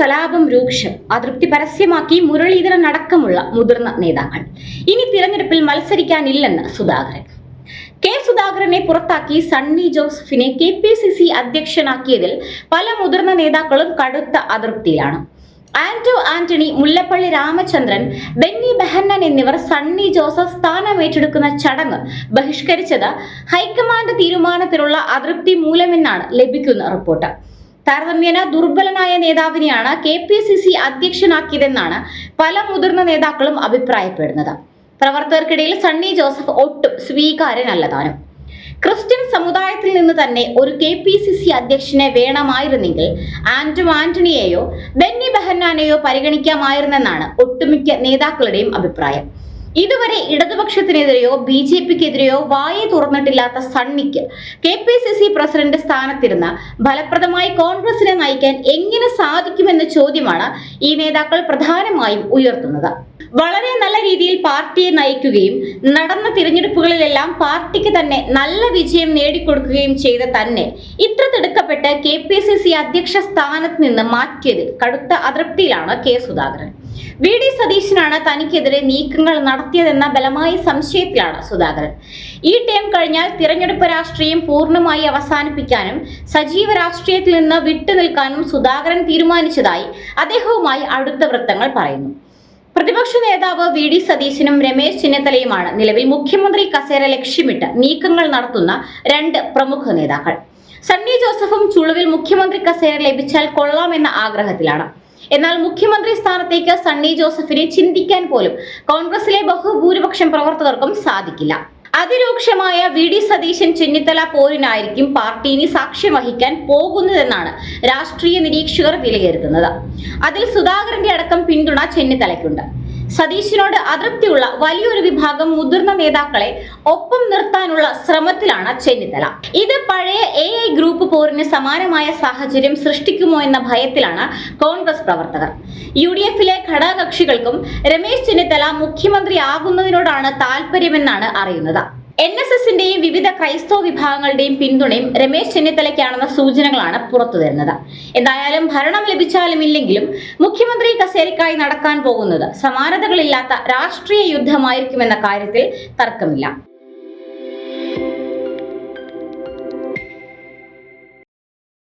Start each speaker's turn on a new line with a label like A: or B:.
A: കലാപം രൂക്ഷം. അതൃപ്തി പരസ്യമാക്കി മുരളീധരൻ അടക്കമുള്ള മുതിർന്ന നേതാക്കൾ. ഇനി തിരഞ്ഞെടുപ്പിൽ മത്സരിക്കാനില്ലെന്ന് സുധാകരൻ. കെ സുധാകരനെ പുറത്താക്കി സണ്ണി ജോസഫിനെ KPCC അധ്യക്ഷനാക്കിയതിൽ പല മുതിർന്ന നേതാക്കളും കടുത്ത അതൃപ്തിയിലാണ്. ആന്റോ ആന്റണി, മുല്ലപ്പള്ളി രാമചന്ദ്രൻ, ബെന്നി ബെഹന്നാൻ എന്നിവർ സണ്ണി ജോസഫ് സ്ഥാനമേറ്റെടുക്കുന്ന ചടങ്ങ് ബഹിഷ്കരിച്ചത് ഹൈക്കമാൻഡ് തീരുമാനത്തിലുള്ള അതൃപ്തി മൂലമെന്നാണ് ലഭിക്കുന്ന റിപ്പോർട്ട്. താരതമ്യേന ദുർബലനായ നേതാവിനെയാണ് KPCC അധ്യക്ഷനാക്കിയതെന്നാണ് പല മുതിർന്ന നേതാക്കളും അഭിപ്രായപ്പെടുന്നത്. പ്രവർത്തകർക്കിടയിൽ സണ്ണി ജോസഫ് ഒട്ടും സ്വീകാര്യനല്ലതാനും. ക്രിസ്ത്യൻ സമുദായത്തിൽ നിന്ന് തന്നെ ഒരു KPCC അധ്യക്ഷനെ വേണമായിരുന്നെങ്കിൽ ആന്റോ ആന്റണിയെയോ ബെന്നി ബെഹന്നാനെയോ പരിഗണിക്കാമായിരുന്നെന്നാണ് ഒട്ടുമിക്ക നേതാക്കളുടെയും അഭിപ്രായം. ഇതുവരെ ഇടതുപക്ഷത്തിനെതിരെയോ BJPക്കെതിരെയോ വായ തുറന്നിട്ടില്ലാത്ത സണ്ണിക്ക് KPCC പ്രസിഡന്റ് സ്ഥാനത്തിരുന്ന് ഫലപ്രദമായി കോൺഗ്രസിനെ നയിക്കാൻ എങ്ങനെ സാധിക്കുമെന്ന ചോദ്യമാണ് ഈ നേതാക്കൾ പ്രധാനമായും ഉയർത്തുന്നത്. വളരെ നല്ല രീതിയിൽ പാർട്ടിയെ നയിക്കുകയും നടന്ന തിരഞ്ഞെടുപ്പുകളിലെല്ലാം പാർട്ടിക്ക് തന്നെ നല്ല വിജയം നേടിക്കൊടുക്കുകയും ചെയ്ത തന്നെ ഇത്ര തിടുക്കപ്പെട്ട് KPCC അധ്യക്ഷ സ്ഥാനത്ത് നിന്ന് മാറ്റിയതിൽ കടുത്ത അതൃപ്തിയിലാണ് കെ സുധാകരൻ. VD സതീശനാണ് തനിക്കെതിരെ നീക്കങ്ങൾ നടത്തിയതെന്ന ബലമായ സംശയത്തിലാണ് സുധാകരൻ. ഈ ടേം കഴിഞ്ഞാൽ തിരഞ്ഞെടുപ്പ് രാഷ്ട്രീയം പൂർണ്ണമായി അവസാനിപ്പിക്കാനും സജീവ രാഷ്ട്രീയത്തിൽ നിന്ന് വിട്ടുനിൽക്കാനും സുധാകരൻ തീരുമാനിച്ചതായി അദ്ദേഹവുമായി അടുത്ത വൃത്തങ്ങൾ പറയുന്നു. പ്രതിപക്ഷ നേതാവ് VD സതീശനും രമേശ് ചെന്നിത്തലയുമാണ് നിലവിൽ മുഖ്യമന്ത്രി കസേര ലക്ഷ്യമിട്ട് നീക്കങ്ങൾ നടത്തുന്ന രണ്ട് പ്രമുഖ നേതാക്കൾ. സണ്ണി ജോസഫും ചുളുവിൽ മുഖ്യമന്ത്രി കസേര ലഭിച്ചാൽ കൊള്ളാമെന്ന ആഗ്രഹത്തിലാണ്. എന്നാൽ മുഖ്യമന്ത്രി സ്ഥാനത്തേക്ക് സണ്ണി ജോസഫിനെ ചിന്തിക്കാൻ പോലും കോൺഗ്രസിലെ ബഹുഭൂരിപക്ഷം പ്രവർത്തകർക്കും സാധിക്കില്ല. അതിരൂക്ഷമായ VD സതീശൻ ചെന്നിത്തല പോരിനായിരിക്കും പാർട്ടി ഇനി സാക്ഷ്യം വഹിക്കാൻ പോകുന്നതെന്നാണ് രാഷ്ട്രീയ നിരീക്ഷകർ വിലയിരുത്തുന്നത്. അതിൽ സുധാകരന്റെ അടക്കം പിന്തുണ ചെന്നിത്തലയ്ക്കുണ്ട്. സതീശനോട് അതൃപ്തിയുള്ള വലിയൊരു വിഭാഗം മുതിർന്ന നേതാക്കളെ ഒപ്പം നിർത്താനുള്ള ശ്രമത്തിലാണ് ചെന്നിത്തല. ഇത് പഴയ AI ഗ്രൂപ്പ് പോരിന് സമാനമായ സാഹചര്യം സൃഷ്ടിക്കുമോ എന്ന ഭയത്തിലാണ് കോൺഗ്രസ് പ്രവർത്തകർ. UDFിലെ ഘടകകക്ഷികൾക്കും രമേശ് ചെന്നിത്തല മുഖ്യമന്ത്രിയാകുന്നതിനോടാണ് താല്പര്യമെന്നാണ് അറിയുന്നത്. NSSന്റെയും വിവിധ ക്രൈസ്തവ വിഭാഗങ്ങളുടെയും പിന്തുണയും രമേശ് ചെന്നിത്തലയ്ക്കാണെന്ന സൂചനകളാണ് പുറത്തുവരുന്നത്. എന്തായാലും ഭരണം ലഭിച്ചാലും ഇല്ലെങ്കിലും മുഖ്യമന്ത്രി കസേരയ്ക്കായി നടക്കാൻ പോകുന്നത് സമാനതകളില്ലാത്ത രാഷ്ട്രീയ യുദ്ധമായിരിക്കുമെന്ന കാര്യത്തിൽ തർക്കമില്ല.